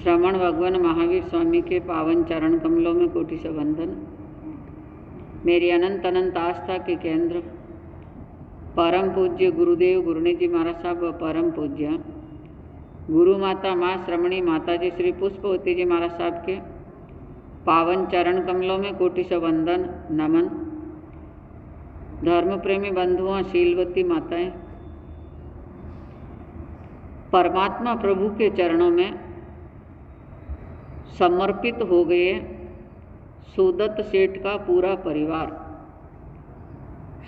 श्रवण भगवान महावीर स्वामी के पावन चरण कमलों में कोटि से वंदन। मेरी अनंत अनंत आस्था के केंद्र परम पूज्य गुरुदेव गुरुनी जी महाराज साहब व परम पूज्य गुरु माता माँ श्रमणी माता जी श्री पुष्पवती जी महाराज साहब के पावन चरण कमलों में कोटि से वंदन नमन। धर्म प्रेमी बंधुओं, शीलवती माताएं, परमात्मा प्रभु के चरणों में समर्पित हो गए सुदत्त सेठ का पूरा परिवार।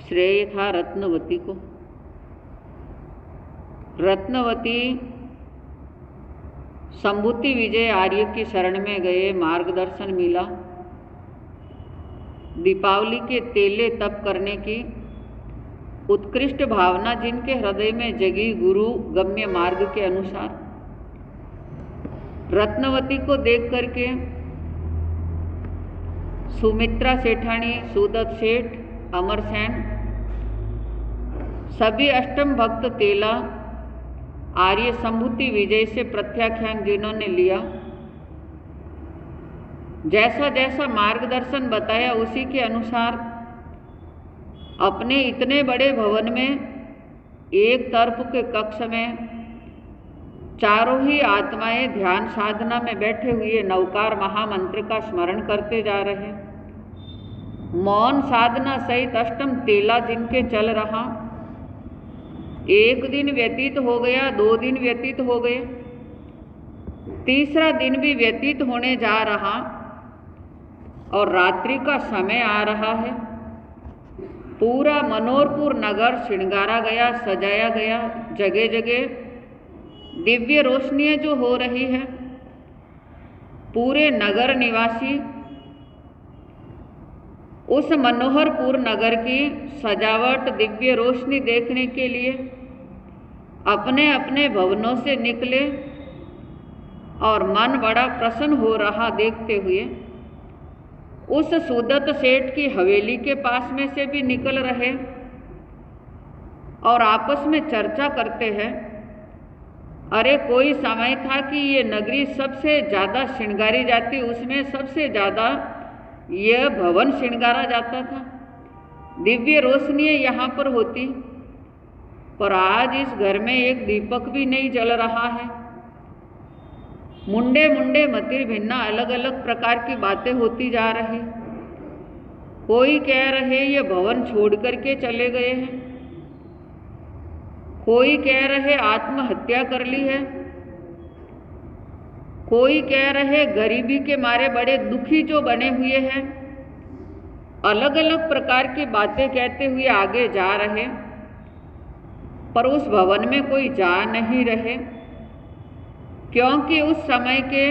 श्रेय था रत्नवती को। रत्नवती संभूति विजय आर्य की शरण में गए, मार्गदर्शन मिला। दीपावली के तेले तप करने की उत्कृष्ट भावना जिनके हृदय में जगी, गुरु गम्य मार्ग के अनुसार। रत्नवती को देख करके सुमित्रा सेठानी, सुदत्त सेठ, अमरसेन, सभी अष्टम भक्त तेला आर्य संभूति विजय से प्रत्याख्यान जिन्होंने लिया, जैसा जैसा मार्गदर्शन बताया उसी के अनुसार अपने इतने बड़े भवन में एक तरफ के कक्ष में चारों ही आत्माएं ध्यान साधना में बैठे हुए नवकार महामंत्र का स्मरण करते जा रहे। मौन साधना सहित अष्टम तेला जिनके चल रहा। एक दिन व्यतीत हो गया, 2 दिन व्यतीत हो गए, तीसरा दिन भी व्यतीत होने जा रहा और रात्रि का समय आ रहा है। पूरा मनोहरपुर नगर श्रृंगारा गया, सजाया गया। जगह जगह दिव्य रोशनियां जो हो रही है। पूरे नगर निवासी उस मनोहरपुर नगर की सजावट, दिव्य रोशनी देखने के लिए अपने अपने भवनों से निकले और मन बड़ा प्रसन्न हो रहा देखते हुए। उस सुदत्त सेठ की हवेली के पास में से भी निकल रहे और आपस में चर्चा करते हैं। अरे कोई समय था कि ये नगरी सबसे ज़्यादा श्रृंगारी जाती, उसमें सबसे ज़्यादा यह भवन श्रृंगारा जाता था, दिव्य रोशनियाँ यहाँ पर होती, पर आज इस घर में एक दीपक भी नहीं जल रहा है। मुंडे मुंडे मतिर भिन्ना अलग अलग प्रकार की बातें होती जा रही। कोई कह रहे ये भवन छोड़ करके चले गए हैं, कोई कह रहे आत्महत्या कर ली है, कोई कह रहे गरीबी के मारे बड़े दुखी जो बने हुए हैं। अलग अलग प्रकार की बातें कहते हुए आगे जा रहे, पर उस भवन में कोई जा नहीं रहे, क्योंकि उस समय के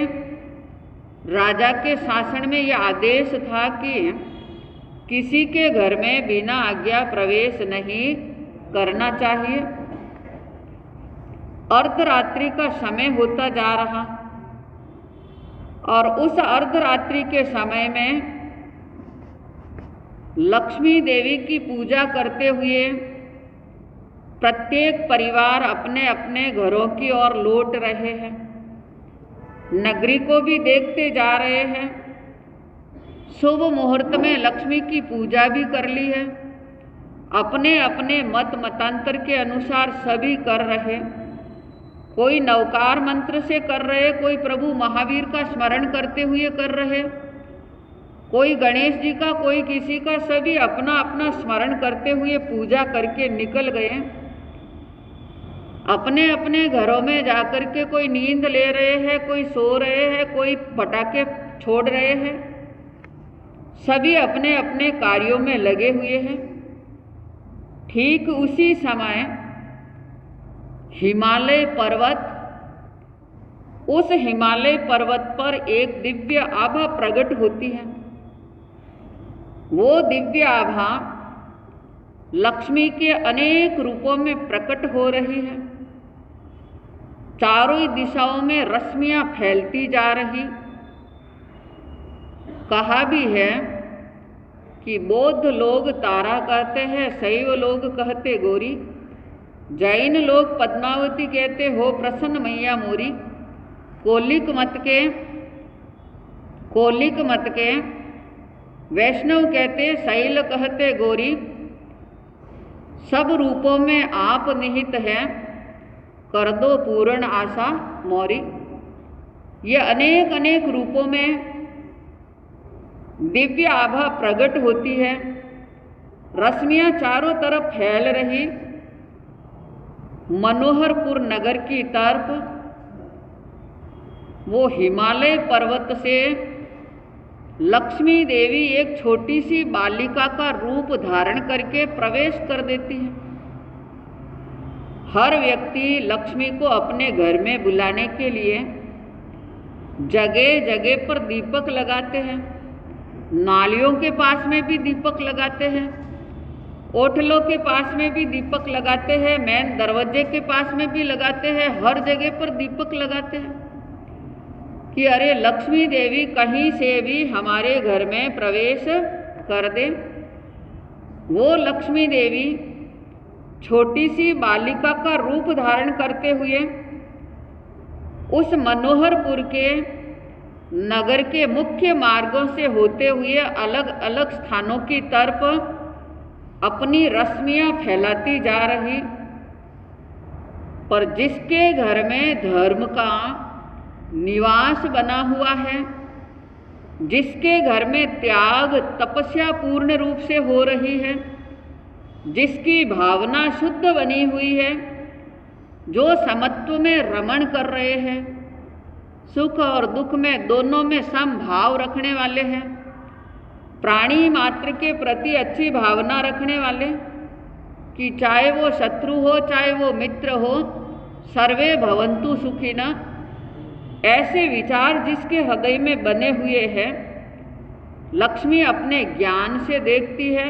राजा के शासन में यह आदेश था कि किसी के घर में बिना आज्ञा प्रवेश नहीं करना चाहिए। अर्धरात्रि का समय होता जा रहा और उस अर्धरात्रि के समय में लक्ष्मी देवी की पूजा करते हुए प्रत्येक परिवार अपने अपने घरों की ओर लौट रहे हैं। नगरी को भी देखते जा रहे हैं। शुभ मुहूर्त में लक्ष्मी की पूजा भी कर ली है। अपने अपने मत मतांतर के अनुसार सभी कर रहे। कोई नवकार मंत्र से कर रहे, कोई प्रभु महावीर का स्मरण करते हुए कर रहे, कोई गणेश जी का, कोई किसी का, सभी अपना अपना स्मरण करते हुए पूजा करके निकल गए। अपने अपने घरों में जाकर के कोई नींद ले रहे हैं, कोई सो रहे हैं, कोई पटाखे छोड़ रहे हैं। सभी अपने अपने कार्यों में लगे हुए हैं। ठीक उसी समय हिमालय पर्वत, उस हिमालय पर्वत पर एक दिव्य आभा प्रकट होती है। वो दिव्य आभा लक्ष्मी के अनेक रूपों में प्रकट हो रही है। चारों दिशाओं में रश्मियां फैलती जा रही। कहा भी है कि बौद्ध लोग तारा कहते हैं, शैव लोग कहते गौरी, जैन लोग पद्मावती कहते हो प्रसन्न मैया मोरी। कोलिक मत के वैष्णव कहते शैल कहते गौरी, सब रूपों में आप निहित है, कर दो पूर्ण आशा मोरी। ये अनेक अनेक रूपों में दिव्य आभा प्रकट होती है, रश्मियां चारों तरफ फैल रही। मनोहरपुर नगर की तरफ वो हिमालय पर्वत से लक्ष्मी देवी एक छोटी सी बालिका का रूप धारण करके प्रवेश कर देती है। हर व्यक्ति लक्ष्मी को अपने घर में बुलाने के लिए जगह जगह पर दीपक लगाते हैं। नालियों के पास में भी दीपक लगाते हैं, ओठलों के पास में भी दीपक लगाते हैं, मेन दरवाजे के पास में भी लगाते हैं, हर जगह पर दीपक लगाते हैं कि अरे लक्ष्मी देवी कहीं से भी हमारे घर में प्रवेश कर दे। वो लक्ष्मी देवी छोटी सी बालिका का रूप धारण करते हुए उस मनोहरपुर के नगर के मुख्य मार्गों से होते हुए अलग अलग स्थानों की तरफ अपनी रश्मियां फैलाती जा रही। पर जिसके घर में धर्म का निवास बना हुआ है, जिसके घर में त्याग तपस्या पूर्ण रूप से हो रही है, जिसकी भावना शुद्ध बनी हुई है, जो समत्व में रमण कर रहे हैं, सुख और दुख में दोनों में समभाव रखने वाले हैं, प्राणी मात्र के प्रति अच्छी भावना रखने वाले कि चाहे वो शत्रु हो चाहे वो मित्र हो, सर्वे भवन्तु सुखिनः, ऐसे विचार जिसके हृदय में बने हुए हैं, लक्ष्मी अपने ज्ञान से देखती है।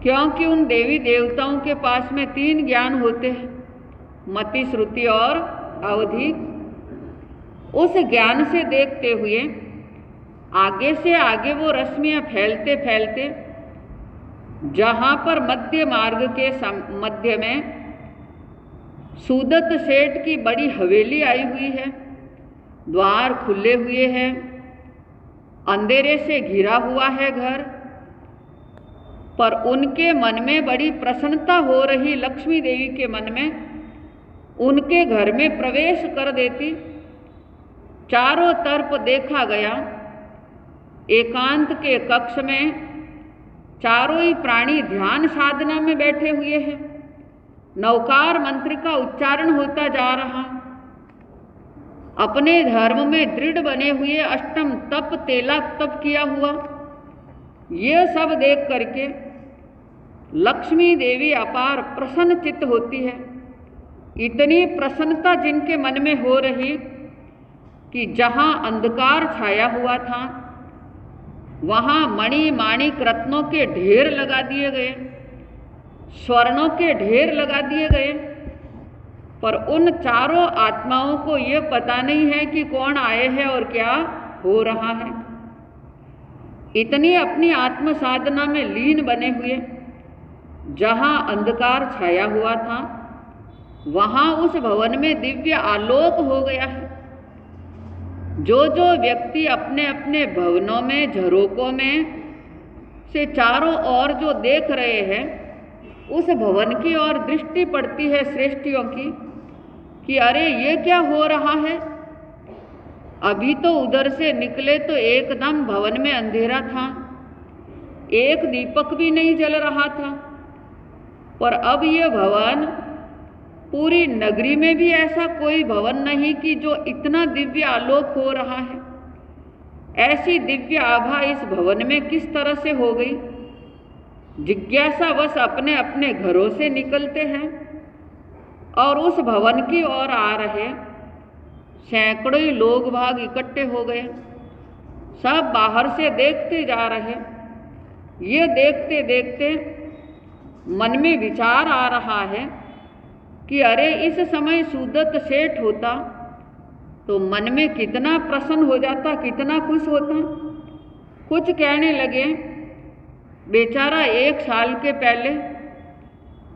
क्योंकि उन देवी देवताओं के पास में 3 ज्ञान होते हैं, मति, श्रुति और अवधि। उस ज्ञान से देखते हुए आगे से आगे वो रश्मियां फैलते फैलते जहाँ पर मध्य मार्ग के मध्य में सूदत सेठ की बड़ी हवेली आई हुई है, द्वार खुले हुए हैं, अंधेरे से घिरा हुआ है घर, पर उनके मन में बड़ी प्रसन्नता हो रही। लक्ष्मी देवी के मन में उनके घर में प्रवेश कर देती। चारों तरफ देखा गया, एकांत के कक्ष में चारों ही प्राणी ध्यान साधना में बैठे हुए हैं। नवकार मंत्र का उच्चारण होता जा रहा। अपने धर्म में दृढ़ बने हुए अष्टम तप तेला तप किया हुआ। ये सब देख करके लक्ष्मी देवी अपार प्रसन्न चित्त होती है। इतनी प्रसन्नता जिनके मन में हो रही कि जहाँ अंधकार छाया हुआ था वहाँ मणि माणिक रत्नों के ढेर लगा दिए गए, स्वर्णों के ढेर लगा दिए गए, पर उन चारों आत्माओं को ये पता नहीं है कि कौन आए हैं और क्या हो रहा है। इतनी अपनी आत्म साधना में लीन बने हुए जहाँ अंधकार छाया हुआ था वहाँ उस भवन में दिव्य आलोक हो गया है। जो जो व्यक्ति अपने अपने भवनों में झरोकों में से चारों ओर जो देख रहे हैं, उस भवन की ओर दृष्टि पड़ती है श्रेष्ठियों की कि अरे ये क्या हो रहा है। अभी तो उधर से निकले तो एकदम भवन में अंधेरा था, एक दीपक भी नहीं जल रहा था, पर अब ये भवन पूरी नगरी में भी ऐसा कोई भवन नहीं कि जो इतना दिव्य आलोक हो रहा है। ऐसी दिव्य आभा इस भवन में किस तरह से हो गई। जिज्ञासावश अपने अपने घरों से निकलते हैं और उस भवन की ओर आ रहे सैकड़ों लोग भाग इकट्ठे हो गए। सब बाहर से देखते जा रहे। ये देखते देखते मन में विचार आ रहा है कि अरे इस समय सूदत सेठ होता तो मन में कितना प्रसन्न हो जाता, कितना खुश होता। कुछ कहने लगे बेचारा 1 साल के पहले,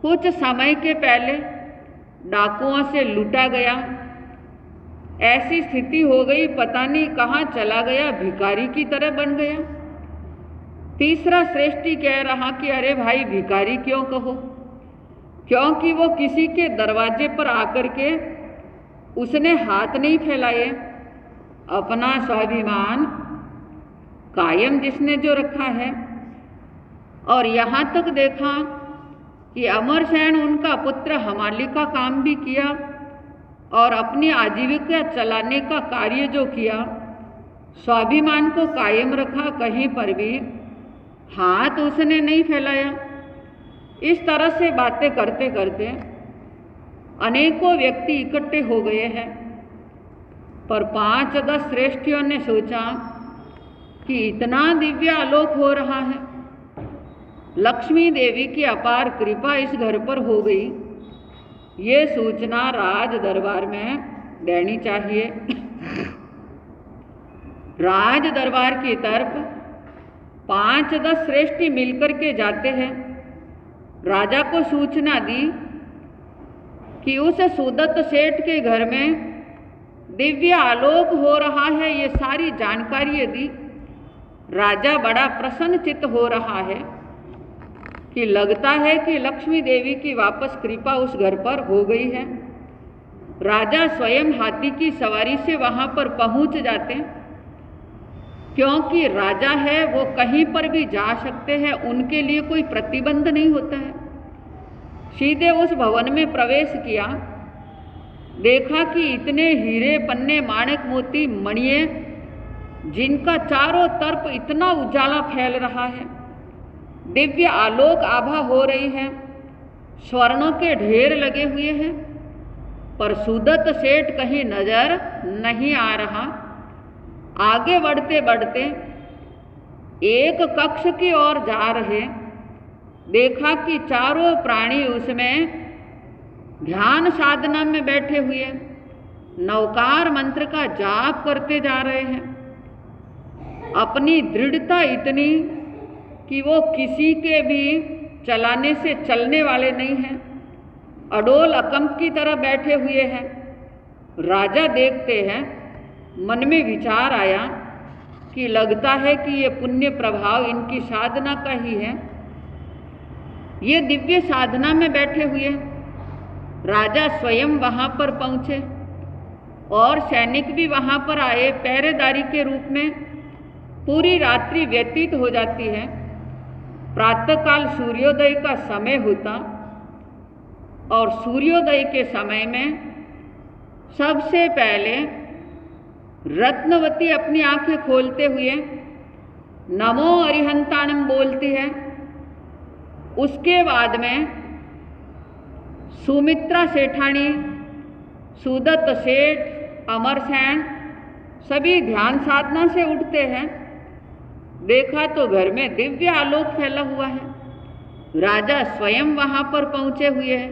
कुछ समय के पहले डाकुओं से लूटा गया, ऐसी स्थिति हो गई, पता नहीं कहाँ चला गया, भिखारी की तरह बन गया। तीसरा श्रेष्ठी कह रहा कि अरे भाई भिखारी क्यों कहो, क्योंकि वो किसी के दरवाजे पर आकर के उसने हाथ नहीं फैलाए। अपना स्वाभिमान कायम जिसने जो रखा है। और यहाँ तक देखा कि अमरसेन उनका पुत्र हमाली का काम भी किया और अपनी आजीविका चलाने का कार्य जो किया, स्वाभिमान को कायम रखा, कहीं पर भी हाथ उसने नहीं फैलाया। इस तरह से बातें करते करते अनेकों व्यक्ति इकट्ठे हो गए हैं। पर 5-10 श्रेष्ठियों ने सोचा कि इतना दिव्य आलोक हो रहा है, लक्ष्मी देवी की अपार कृपा इस घर पर हो गई, ये सूचना राज दरबार में देनी चाहिए। राज दरबार की तरफ 5-10 श्रेष्ठी मिलकर के जाते हैं। राजा को सूचना दी कि उस सुदत्त सेठ के घर में दिव्य आलोक हो रहा है, ये सारी जानकारी दी। राजा बड़ा प्रसन्नचित्त हो रहा है कि लगता है कि लक्ष्मी देवी की वापस कृपा उस घर पर हो गई है। राजा स्वयं हाथी की सवारी से वहां पर पहुंच जाते हैं, क्योंकि राजा है वो कहीं पर भी जा सकते हैं, उनके लिए कोई प्रतिबंध नहीं होता है। सीधे उस भवन में प्रवेश किया, देखा कि इतने हीरे पन्ने माणिक मोती मणिये जिनका चारों तरफ इतना उजाला फैल रहा है, दिव्य आलोक आभा हो रही है, स्वर्णों के ढेर लगे हुए हैं, पर सुदत्त सेठ कहीं नजर नहीं आ रहा। आगे बढ़ते बढ़ते एक कक्ष की ओर जा रहे, देखा कि चारों प्राणी उसमें ध्यान साधना में बैठे हुए नवकार मंत्र का जाप करते जा रहे हैं। अपनी दृढ़ता इतनी कि वो किसी के भी चलाने से चलने वाले नहीं हैं, अडोल अकंप की तरह बैठे हुए हैं। राजा देखते हैं, मन में विचार आया कि लगता है कि ये पुण्य प्रभाव इनकी साधना का ही है। ये दिव्य साधना में बैठे हुए। राजा स्वयं वहाँ पर पहुँचे और सैनिक भी वहाँ पर आए पहरेदारी के रूप में। पूरी रात्रि व्यतीत हो जाती है। प्रातःकाल सूर्योदय का समय होता और सूर्योदय के समय में सबसे पहले रत्नवती अपनी आंखें खोलते हुए नमो अरिहंताणम बोलती है। उसके बाद में सुमित्रा सेठानी, सुदत्त सेठ, अमरसेन सभी ध्यान साधना से उठते हैं। देखा तो घर में दिव्य आलोक फैला हुआ है। राजा स्वयं वहाँ पर पहुँचे हुए हैं,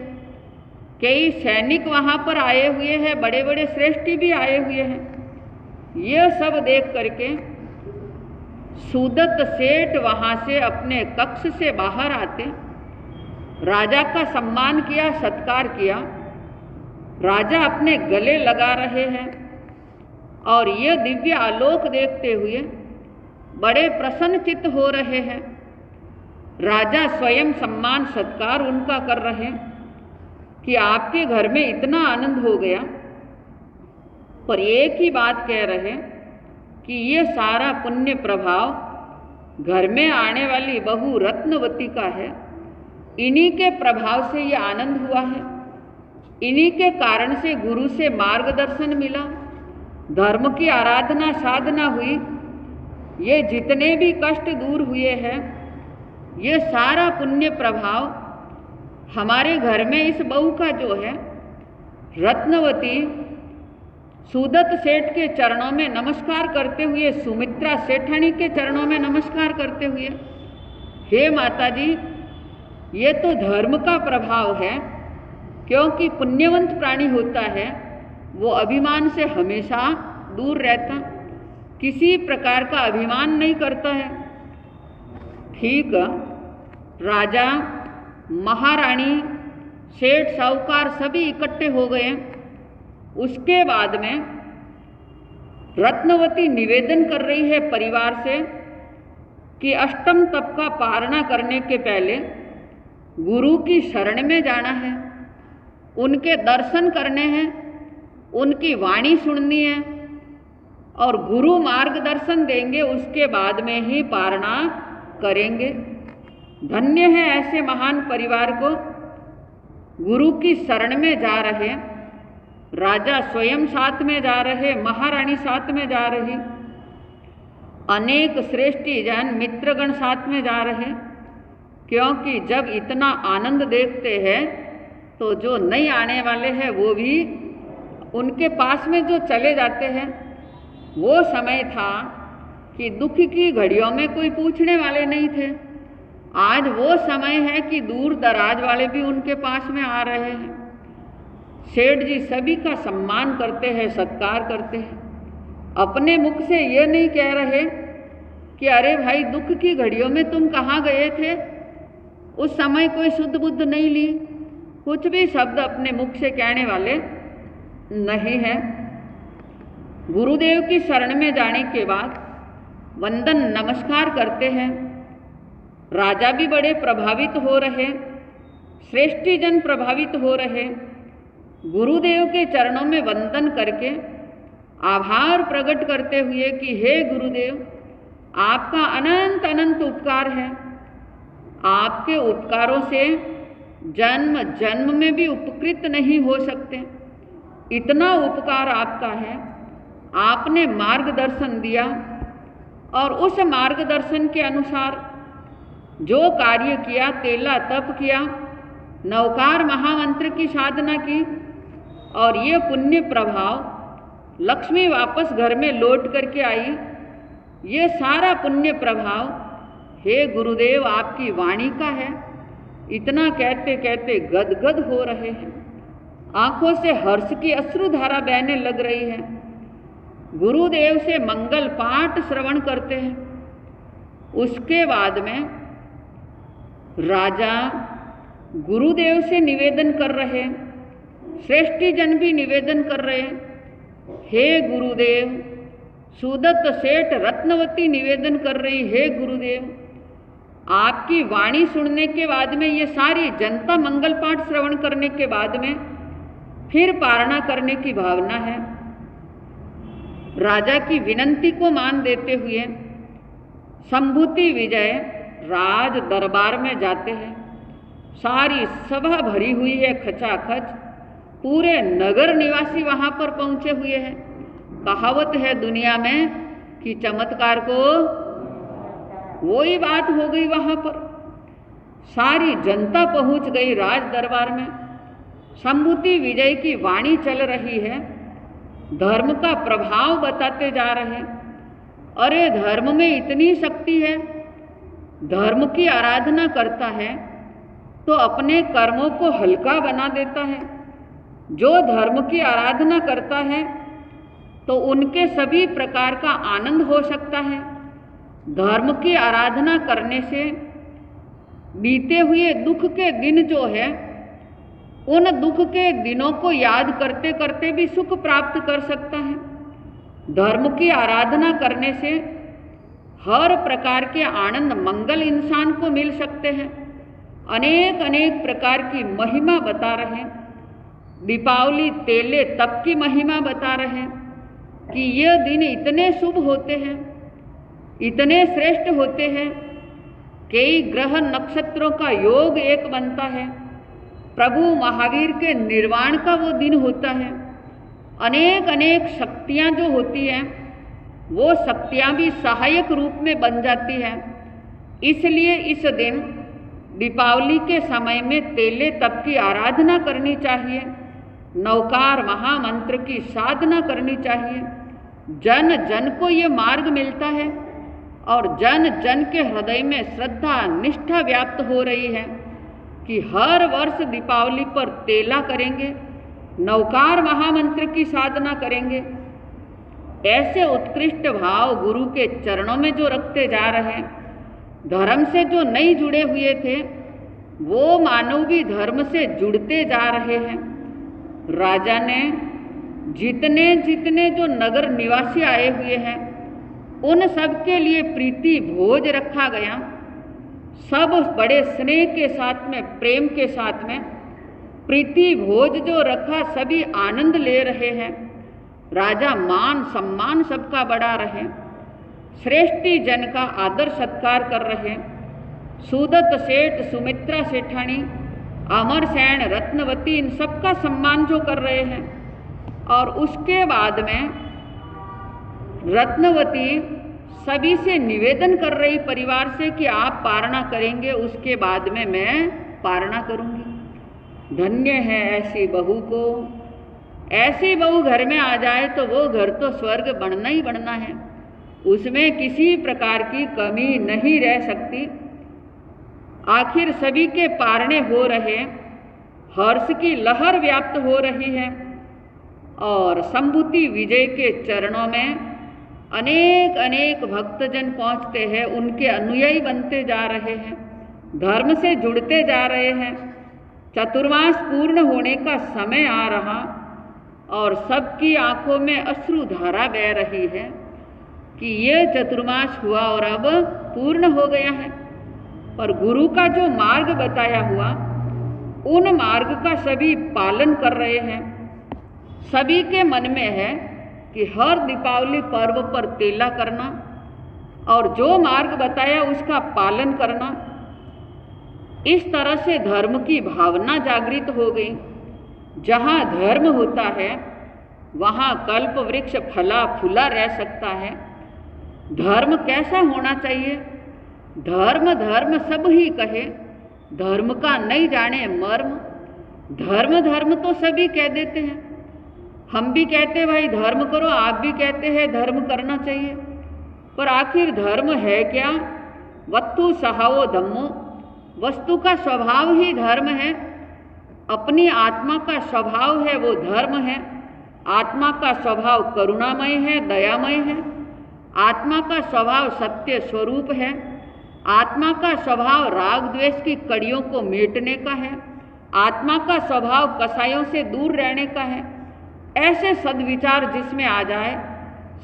कई सैनिक वहाँ पर आए हुए हैं, बड़े बड़े श्रेष्ठी भी आए हुए हैं। ये सब देख करके सुदत्त सेठ वहाँ से अपने कक्ष से बाहर आते, राजा का सम्मान किया, सत्कार किया। राजा अपने गले लगा रहे हैं और ये दिव्य आलोक देखते हुए बड़े प्रसन्नचित्त हो रहे हैं। राजा स्वयं सम्मान सत्कार उनका कर रहे हैं कि आपके घर में इतना आनंद हो गया। पर एक ही बात कह रहे कि ये सारा पुण्य प्रभाव घर में आने वाली बहू रत्नवती का है। इन्हीं के प्रभाव से ये आनंद हुआ है, इन्हीं के कारण से गुरु से मार्गदर्शन मिला, धर्म की आराधना साधना हुई, ये जितने भी कष्ट दूर हुए हैं, ये सारा पुण्य प्रभाव हमारे घर में इस बहू का जो है रत्नवती सुदत्त सेठ के चरणों में नमस्कार करते हुए, सुमित्रा सेठानी के चरणों में नमस्कार करते हुए, हे माता जी, ये तो धर्म का प्रभाव है, क्योंकि पुण्यवंत प्राणी होता है वो अभिमान से हमेशा दूर रहता, किसी प्रकार का अभिमान नहीं करता है। ठीक, राजा, महारानी, सेठ, साहूकार सभी इकट्ठे हो गए। उसके बाद में रत्नवती निवेदन कर रही है परिवार से कि अष्टम तप का पारणा करने के पहले गुरु की शरण में जाना है, उनके दर्शन करने हैं, उनकी वाणी सुननी है और गुरु मार्गदर्शन देंगे, उसके बाद में ही पारणा करेंगे। धन्य है ऐसे महान परिवार को। गुरु की शरण में जा रहे, राजा स्वयं साथ में जा रहे, महारानी साथ में जा रही, अनेक श्रेष्ठी जन मित्रगण साथ में जा रहे, क्योंकि जब इतना आनंद देखते हैं तो जो नहीं आने वाले हैं वो भी उनके पास में जो चले जाते हैं। वो समय था कि दुख की घड़ियों में कोई पूछने वाले नहीं थे। आज वो समय है कि दूर दराज वाले भी उनके पास में आ रहे हैं। सेठ जी सभी का सम्मान करते हैं, सत्कार करते हैं। अपने मुख से ये नहीं कह रहे कि अरे भाई दुख की घड़ियों में तुम कहाँ गए थे, उस समय कोई शुद्ध बुद्ध नहीं ली, कुछ भी शब्द अपने मुख से कहने वाले नहीं है। गुरुदेव की शरण में जाने के बाद वंदन नमस्कार करते हैं। राजा भी बड़े प्रभावित हो रहे, श्रेष्ठी जन प्रभावित हो रहे। गुरुदेव के चरणों में वंदन करके आभार प्रकट करते हुए कि हे गुरुदेव, आपका अनंत अनंत उपकार है। आपके उपकारों से जन्म जन्म में भी उपकृत नहीं हो सकते, इतना उपकार आपका है। आपने मार्गदर्शन दिया और उस मार्गदर्शन के अनुसार जो कार्य किया, तेला तप किया, नवकार महामंत्र की साधना की और ये पुण्य प्रभाव लक्ष्मी वापस घर में लौट करके आई। ये सारा पुण्य प्रभाव हे गुरुदेव आपकी वाणी का है। इतना कहते कहते गदगद हो रहे हैं, आंखों से हर्ष की अश्रुधारा बहने लग रही है। गुरुदेव से मंगल पाठ श्रवण करते हैं। उसके बाद में राजा गुरुदेव से निवेदन कर रहे, श्रेष्ठी जन भी निवेदन कर रहे, हे गुरुदेव। सुदत्त सेठ रत्नवती निवेदन कर रही, हे गुरुदेव आपकी वाणी सुनने के बाद में ये सारी जनता मंगल पाठ श्रवण करने के बाद में फिर पारणा करने की भावना है। राजा की विनंती को मान देते हुए संभूति विजय राज दरबार में जाते हैं। सारी सभा भरी हुई है खचाखच, पूरे नगर निवासी वहाँ पर पहुँचे हुए हैं। कहावत है दुनिया में कि चमत्कार को वही बात हो गई। वहाँ पर सारी जनता पहुँच गई राज दरबार में। संभूति विजय की वाणी चल रही है, धर्म का प्रभाव बताते जा रहे। अरे धर्म में इतनी शक्ति है, धर्म की आराधना करता है तो अपने कर्मों को हल्का बना देता है। जो धर्म की आराधना करता है तो उनके सभी प्रकार का आनंद हो सकता है। धर्म की आराधना करने से बीते हुए दुख के दिन जो है, उन दुख के दिनों को याद करते करते भी सुख प्राप्त कर सकता है। धर्म की आराधना करने से हर प्रकार के आनंद मंगल इंसान को मिल सकते हैं। अनेक अनेक प्रकार की महिमा बता रहे हैं। दीपावली तेले तप की महिमा बता रहे हैं कि यह दिन इतने शुभ होते हैं, इतने श्रेष्ठ होते हैं। कई ग्रह नक्षत्रों का योग एक बनता है। प्रभु महावीर के निर्वाण का वो दिन होता है। अनेक अनेक शक्तियाँ जो होती हैं वो शक्तियाँ भी सहायक रूप में बन जाती हैं। इसलिए इस दिन दीपावली के समय में तेले तप की आराधना करनी चाहिए, नवकार महामंत्र की साधना करनी चाहिए। जन जन को ये मार्ग मिलता है और जन जन के हृदय में श्रद्धा निष्ठा व्याप्त हो रही है कि हर वर्ष दीपावली पर तेला करेंगे, नवकार महामंत्र की साधना करेंगे। ऐसे उत्कृष्ट भाव गुरु के चरणों में जो रखते जा रहे हैं, धर्म से जो नहीं जुड़े हुए थे वो मानव भी धर्म से जुड़ते जा रहे हैं। राजा ने जितने जितने जो नगर निवासी आए हुए हैं उन सब के लिए प्रीति भोज रखा गया। सब बड़े स्नेह के साथ में, प्रेम के साथ में प्रीति भोज जो रखा, सभी आनंद ले रहे हैं। राजा मान सम्मान सबका बढ़ा रहे, श्रेष्ठी जन का आदर सत्कार कर रहे। सुदत्त सेठ, सुमित्रा सेठानी, अमरसेन, रत्नवती, इन सबका सम्मान जो कर रहे हैं। और उसके बाद में रत्नवती सभी से निवेदन कर रही परिवार से कि आप पारणा करेंगे, उसके बाद में मैं पारणा करूंगी। धन्य है ऐसी बहू को। ऐसी बहू घर में आ जाए तो वो घर तो स्वर्ग बनना ही बनना है, उसमें किसी प्रकार की कमी नहीं रह सकती। आखिर सभी के पारणे हो रहे, हर्ष की लहर व्याप्त हो रही है और संभूति विजय के चरणों में अनेक अनेक भक्तजन पहुंचते हैं, उनके अनुयायी बनते जा रहे हैं, धर्म से जुड़ते जा रहे हैं। चतुर्मास पूर्ण होने का समय आ रहा और सबकी आंखों में अश्रुधारा बह रही है कि ये चतुर्मास हुआ और अब पूर्ण हो गया है। पर गुरु का जो मार्ग बताया हुआ, उन मार्ग का सभी पालन कर रहे हैं। सभी के मन में है कि हर दीपावली पर्व पर तेला करना और जो मार्ग बताया उसका पालन करना। इस तरह से धर्म की भावना जागृत हो गई। जहाँ धर्म होता है वहाँ कल्प वृक्ष फला फूला रह सकता है। धर्म कैसा होना चाहिए? धर्म धर्म सब ही कहे, धर्म का नहीं जाने मर्म। धर्म धर्म तो सभी कह देते हैं, हम भी कहते हैं भाई धर्म करो, आप भी कहते हैं धर्म करना चाहिए, पर आखिर धर्म है क्या? वस्तु सहावो धम्मो, वस्तु का स्वभाव ही धर्म है। अपनी आत्मा का स्वभाव है वो धर्म है। आत्मा का स्वभाव करुणामय है, दयामय है। आत्मा का स्वभाव सत्य स्वरूप है। आत्मा का स्वभाव राग द्वेष की कड़ियों को मेटने का है। आत्मा का स्वभाव कसायों से दूर रहने का है। ऐसे सद्विचार जिसमें आ जाए,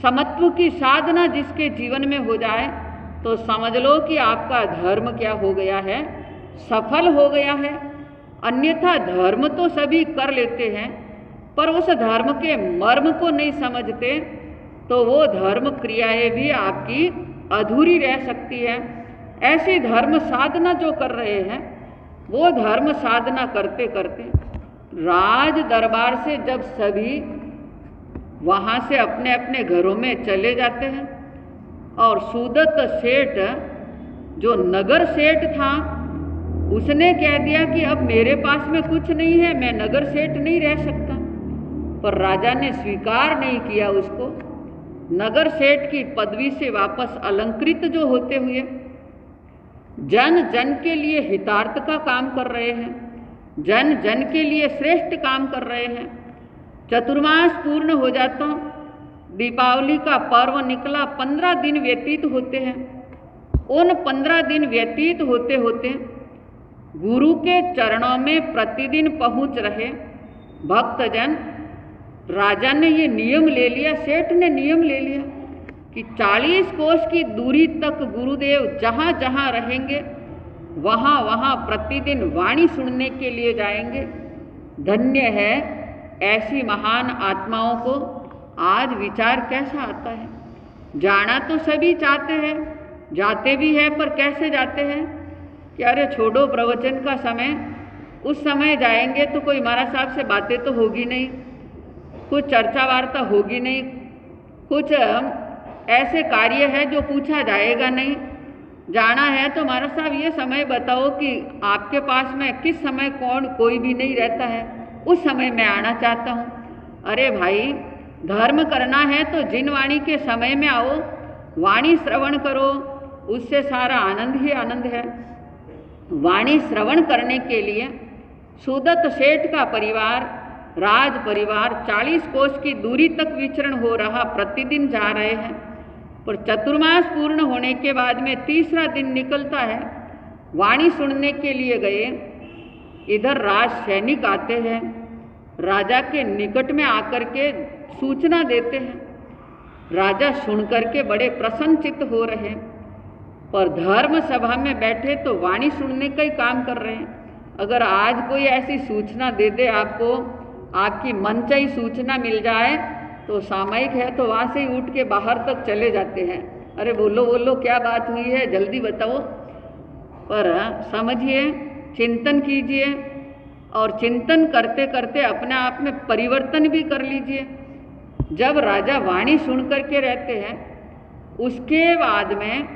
समत्व की साधना जिसके जीवन में हो जाए, तो समझ लो कि आपका धर्म क्या हो गया है, सफल हो गया है। अन्यथा धर्म तो सभी कर लेते हैं, पर उस धर्म के मर्म को नहीं समझते, तो वो धर्म क्रियाएं भी आपकी अधूरी रह सकती है। ऐसी धर्म साधना जो कर रहे हैं, वो धर्म साधना करते करते राज दरबार से जब सभी वहाँ से अपने अपने घरों में चले जाते हैं और सुदत्त सेठ जो नगर सेठ था, उसने कह दिया कि अब मेरे पास में कुछ नहीं है, मैं नगर सेठ नहीं रह सकता। पर राजा ने स्वीकार नहीं किया उसको। नगर सेठ की पदवी से वापस अलंकृत जो होते हुए जन जन के लिए हितार्थ का काम कर रहे हैं, जन जन के लिए श्रेष्ठ काम कर रहे हैं। चतुर्मास पूर्ण हो जाता, दीपावली का पर्व निकला, 15 दिन व्यतीत होते हैं। उन 15 दिन व्यतीत होते होते गुरु के चरणों में प्रतिदिन पहुंच रहे भक्तजन। राजा ने ये नियम ले लिया, सेठ ने नियम ले लिया कि 40 कोस की दूरी तक गुरुदेव जहाँ जहाँ रहेंगे वहाँ वहाँ प्रतिदिन वाणी सुनने के लिए जाएंगे। धन्य है ऐसी महान आत्माओं को। आज विचार कैसा आता है? जाना तो सभी चाहते हैं, जाते भी हैं, पर कैसे जाते हैं कि अरे छोड़ो प्रवचन का समय, उस समय जाएंगे तो कोई महाराज साहब से बातें तो होगी नहीं, कुछ चर्चा वार्ता होगी नहीं, कुछ ऐसे कार्य है जो पूछा जाएगा नहीं। जाना है तो महाराज साहब ये समय बताओ कि आपके पास में किस समय कौन कोई भी नहीं रहता है, उस समय मैं आना चाहता हूँ। अरे भाई, धर्म करना है तो जिन वाणी के समय में आओ, वाणी श्रवण करो, उससे सारा आनंद ही आनंद है। वाणी श्रवण करने के लिए सुदत्त सेठ का परिवार, राज परिवार 40 कोस की दूरी तक विचरण हो रहा, प्रतिदिन जा रहे हैं। पर चतुर्मास पूर्ण होने के बाद में तीसरा दिन निकलता है, वाणी सुनने के लिए गए। इधर राज सैनिक आते हैं, राजा के निकट में आकर के सूचना देते हैं। राजा सुनकर के बड़े प्रसन्नचित्त हो रहे हैं, पर धर्म सभा में बैठे तो वाणी सुनने का ही काम कर रहे हैं। अगर आज कोई ऐसी सूचना दे दे आपको, आपकी मनचाही सूचना मिल जाए तो सामयिक है तो वहाँ से ही उठ के बाहर तक चले जाते हैं। अरे बोलो बोलो क्या बात हुई है, जल्दी बताओ। पर समझिए, चिंतन कीजिए और चिंतन करते करते अपने आप में परिवर्तन भी कर लीजिए। जब राजा वाणी सुन करके रहते हैं, उसके बाद में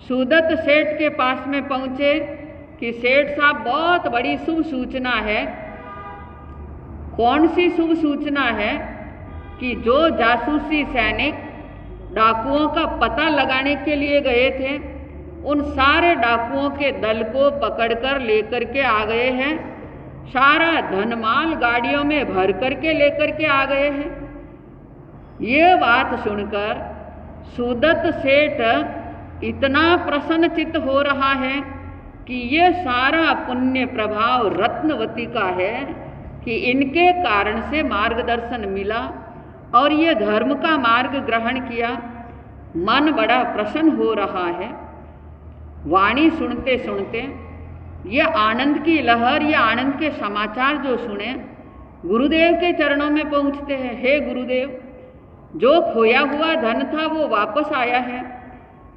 सुदत्त सेठ के पास में पहुँचे कि सेठ साहब बहुत बड़ी शुभ सूचना है। कौन सी शुभ सूचना है? कि जो जासूसी सैनिक डाकुओं का पता लगाने के लिए गए थे, उन सारे डाकुओं के दल को पकड़कर लेकर के आ गए हैं। सारा धनमाल गाड़ियों में भर करके लेकर के आ गए हैं। ये बात सुनकर सुदत्त सेठ इतना प्रसन्नचित्त हो रहा है कि ये सारा पुण्य प्रभाव रत्नवती का है कि इनके कारण से मार्गदर्शन मिला और ये धर्म का मार्ग ग्रहण किया। मन बड़ा प्रसन्न हो रहा है। वाणी सुनते सुनते ये आनंद की लहर, ये आनंद के समाचार जो सुने, गुरुदेव के चरणों में पहुँचते हैं। हे गुरुदेव, जो खोया हुआ धन था वो वापस आया है।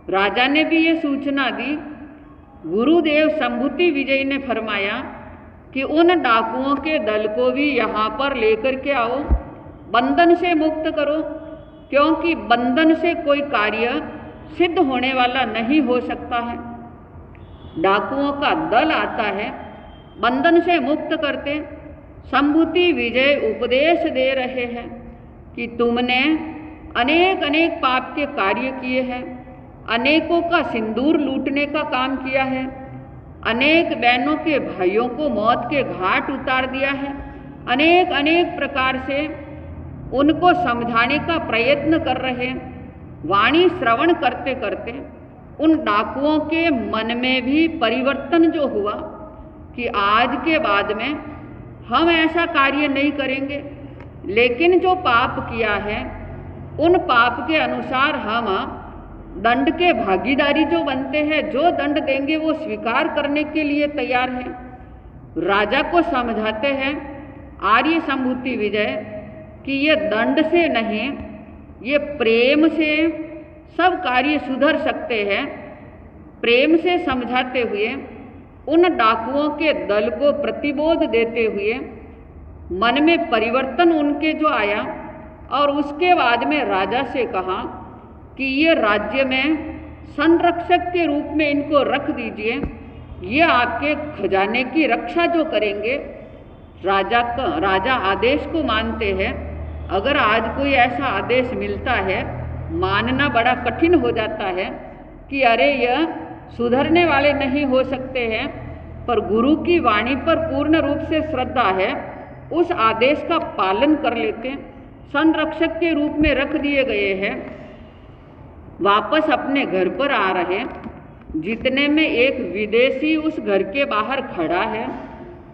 राजा ने भी ये सूचना दी। गुरुदेव संभूति विजय ने फरमाया कि उन डाकुओं के दल को भी यहाँ पर लेकर के आओ, बंधन से मुक्त करो, क्योंकि बंधन से कोई कार्य सिद्ध होने वाला नहीं हो सकता है। डाकुओं का दल आता है, बंधन से मुक्त करते। संभूति विजय उपदेश दे रहे हैं कि तुमने अनेक अनेक पाप के कार्य किए हैं, अनेकों का सिंदूर लूटने का काम किया है, अनेक बहनों के भाइयों को मौत के घाट उतार दिया है, अनेक अनेक प्रकार से उनको समझाने का प्रयत्न कर रहे हैं। वाणी श्रवण करते करते उन डाकुओं के मन में भी परिवर्तन जो हुआ कि आज के बाद में हम ऐसा कार्य नहीं करेंगे, लेकिन जो पाप किया है उन पाप के अनुसार हम दंड के भागीदारी जो बनते हैं, जो दंड देंगे वो स्वीकार करने के लिए तैयार हैं। राजा को समझाते हैं आर्य संभूति विजय कि ये दंड से नहीं, ये प्रेम से सब कार्य सुधर सकते हैं। प्रेम से समझाते हुए उन डाकुओं के दल को प्रतिबोध देते हुए मन में परिवर्तन उनके जो आया, और उसके बाद में राजा से कहा कि ये राज्य में संरक्षक के रूप में इनको रख दीजिए, ये आपके खजाने की रक्षा जो करेंगे। राजा आदेश को मानते हैं। अगर आज कोई ऐसा आदेश मिलता है, मानना बड़ा कठिन हो जाता है कि अरे यह सुधरने वाले नहीं हो सकते हैं, पर गुरु की वाणी पर पूर्ण रूप से श्रद्धा है, उस आदेश का पालन कर लेते। संरक्षक के रूप में रख दिए गए हैं। वापस अपने घर पर आ रहे, जितने में एक विदेशी उस घर के बाहर खड़ा है।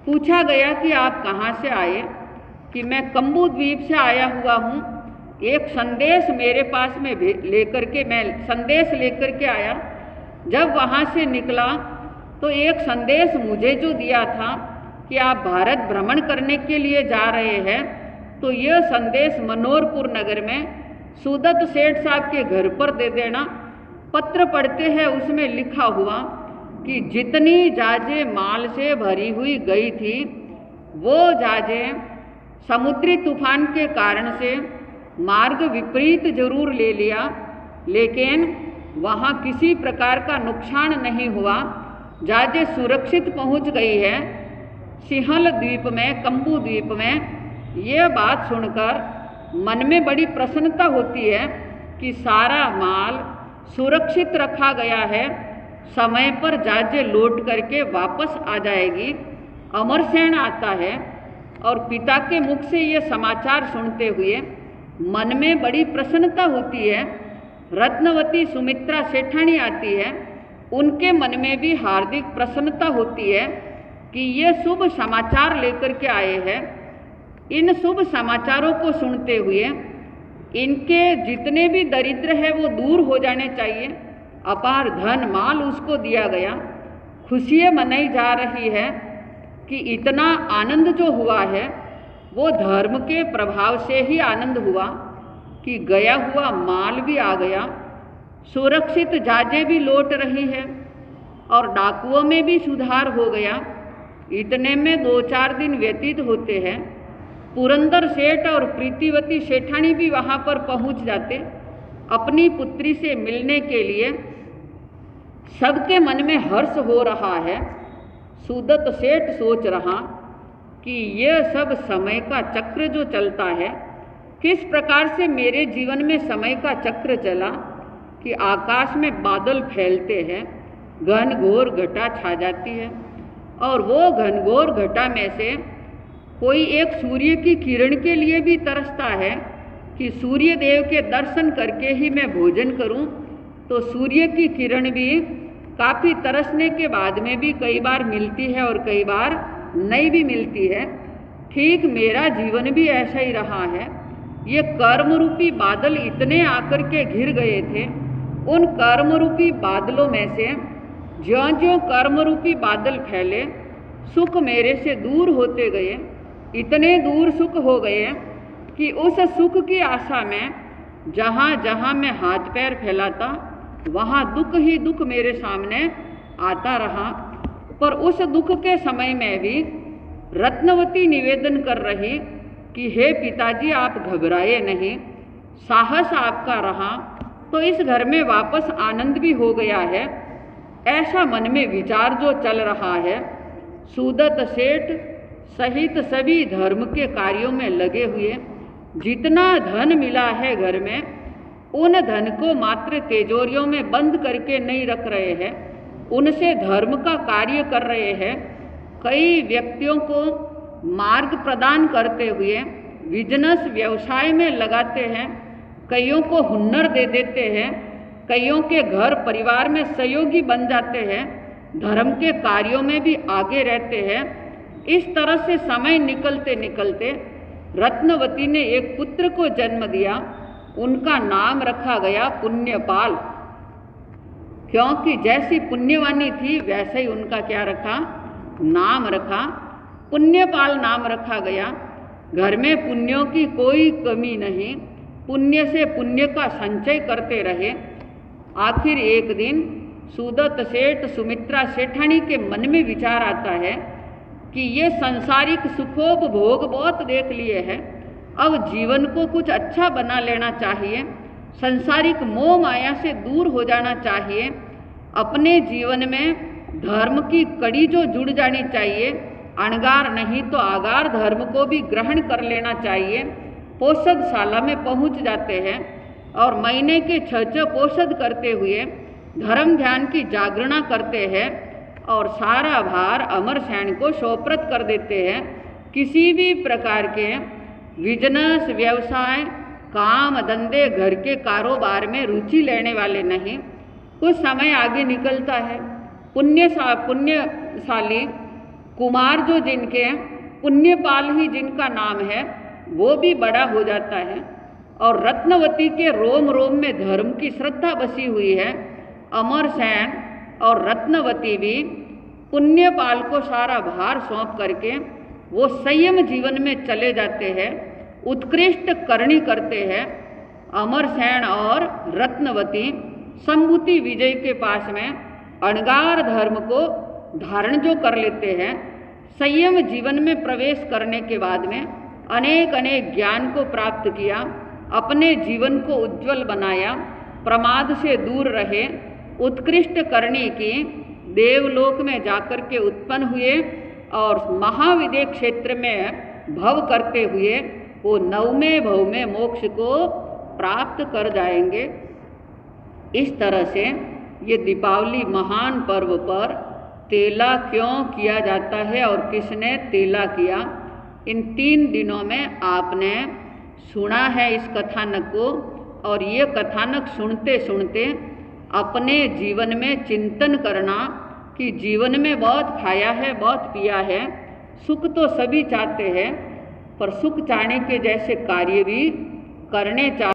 पूछा गया कि आप कहाँ से आए? कि मैं कम्बू द्वीप से आया हुआ हूँ, एक संदेश मेरे पास में लेकर के मैं संदेश लेकर के आया। जब वहाँ से निकला तो एक संदेश मुझे जो दिया था कि आप भारत भ्रमण करने के लिए जा रहे हैं, तो यह संदेश मनोहरपुर नगर में सुदत्त सेठ साहब के घर पर दे देना। पत्र पढ़ते हैं, उसमें लिखा हुआ कि जितनी जहाजें माल से भरी हुई गई थी, वो जहाजें समुद्री तूफान के कारण से मार्ग विपरीत जरूर ले लिया, लेकिन वहाँ किसी प्रकार का नुकसान नहीं हुआ। जहाजें सुरक्षित पहुँच गई है सिंहल द्वीप में, कम्बू द्वीप में। ये बात सुनकर मन में बड़ी प्रसन्नता होती है कि सारा माल सुरक्षित रखा गया है, समय पर जहाजें लौट करके वापस आ जाएगी। अमरसेन आता है और पिता के मुख से ये समाचार सुनते हुए मन में बड़ी प्रसन्नता होती है। रत्नवती सुमित्रा सेठानी आती है, उनके मन में भी हार्दिक प्रसन्नता होती है कि ये शुभ समाचार लेकर के आए हैं। इन शुभ समाचारों को सुनते हुए इनके जितने भी दरिद्र है वो दूर हो जाने चाहिए। अपार धन माल उसको दिया गया, खुशियाँ मनाई जा रही है कि इतना आनंद जो हुआ है वो धर्म के प्रभाव से ही आनंद हुआ कि गया हुआ माल भी आ गया, सुरक्षित जहाजें भी लौट रही है और डाकुओं में भी सुधार हो गया। इतने में 2-4 दिन व्यतीत होते हैं, पुरंदर सेठ और प्रीतिवती सेठानी भी वहाँ पर पहुँच जाते अपनी पुत्री से मिलने के लिए। सबके मन में हर्ष हो रहा है। सुदत्त सेठ सोच रहा कि यह सब समय का चक्र जो चलता है, किस प्रकार से मेरे जीवन में समय का चक्र चला कि आकाश में बादल फैलते हैं, घनघोर घटा छा जाती है और वो घनघोर घटा में से कोई एक सूर्य की किरण के लिए भी तरसता है कि सूर्य देव के दर्शन करके ही मैं भोजन करूं। तो सूर्य की किरण भी काफ़ी तरसने के बाद में भी कई बार मिलती है और कई बार नहीं भी मिलती है। ठीक मेरा जीवन भी ऐसा ही रहा है। ये कर्म रूपी बादल इतने आकर के घिर गए थे, उन कर्म रूपी बादलों में से ज्यों ज्यों कर्म रूपी बादल फैले, सुख मेरे से दूर होते गए। इतने दूर सुख हो गए कि उस सुख की आशा में जहाँ जहाँ मैं हाथ पैर फैलाता वहाँ दुख ही दुख मेरे सामने आता रहा। पर उस दुख के समय में भी रत्नवती निवेदन कर रही कि हे पिताजी, आप घबराए नहीं, साहस आपका रहा तो इस घर में वापस आनंद भी हो गया है। ऐसा मन में विचार जो चल रहा है। सुदत्त सेठ सहित सभी धर्म के कार्यों में लगे हुए, जितना धन मिला है घर में, उन धन को मात्र तिजोरियों में बंद करके नहीं रख रहे हैं, उनसे धर्म का कार्य कर रहे हैं। कई व्यक्तियों को मार्ग प्रदान करते हुए बिजनेस व्यवसाय में लगाते हैं, कईयों को हुनर दे देते हैं, कईयों के घर परिवार में सहयोगी बन जाते हैं, धर्म के कार्यों में भी आगे रहते हैं। इस तरह से समय निकलते निकलते रत्नवती ने एक पुत्र को जन्म दिया। उनका नाम रखा गया पुण्यपाल, क्योंकि जैसी पुण्यवानी थी वैसे ही उनका क्या रखा, नाम रखा, पुण्यपाल नाम रखा गया। घर में पुण्यों की कोई कमी नहीं, पुण्य से पुण्य का संचय करते रहे। आखिर एक दिन सुदत्त सेठ सुमित्रा सेठानी के मन में विचार आता है कि ये संसारिक सुखोपभोग बहुत देख लिए हैं, अब जीवन को कुछ अच्छा बना लेना चाहिए, संसारिक मोह माया से दूर हो जाना चाहिए, अपने जीवन में धर्म की कड़ी जो जुड़ जानी चाहिए, अणगार नहीं तो आगार धर्म को भी ग्रहण कर लेना चाहिए। पोषदशाला में पहुंच जाते हैं और महीने के 6 पोषद करते हुए धर्म ध्यान की जागरणा करते हैं और सारा भार अमरसेन को सोप्रत कर देते हैं। किसी भी प्रकार के बिजनेस व्यवसाय काम धंधे घर के कारोबार में रुचि लेने वाले नहीं। कुछ समय आगे निकलता है, पुण्यशाली कुमार जो जिनके पुण्यपाल ही जिनका नाम है वो भी बड़ा हो जाता है और रत्नवती के रोम रोम में धर्म की श्रद्धा बसी हुई है। अमरसेन और रत्नवती भी पुण्यपाल को सारा भार सौंप करके वो संयम जीवन में चले जाते हैं, उत्कृष्ट करनी करते हैं। अमरसेन और रत्नवती संभूति विजय के पास में अणगार धर्म को धारण जो कर लेते हैं, संयम जीवन में प्रवेश करने के बाद में अनेक अनेक ज्ञान को प्राप्त किया, अपने जीवन को उज्जवल बनाया, प्रमाद से दूर रहे, उत्कृष्ट करनी की, देवलोक में जाकर के उत्पन्न हुए और महाविदेह क्षेत्र में भव करते हुए वो 9वें भव में मोक्ष को प्राप्त कर जाएंगे। इस तरह से ये दीपावली महान पर्व पर तेला क्यों किया जाता है और किसने तेला किया, इन 3 दिनों में आपने सुना है इस कथानक को। और ये कथानक सुनते सुनते अपने जीवन में चिंतन करना कि जीवन में बहुत खाया है, बहुत पिया है, सुख तो सभी चाहते हैं, पर सुख चाहने के जैसे कार्य भी करने चाहिए।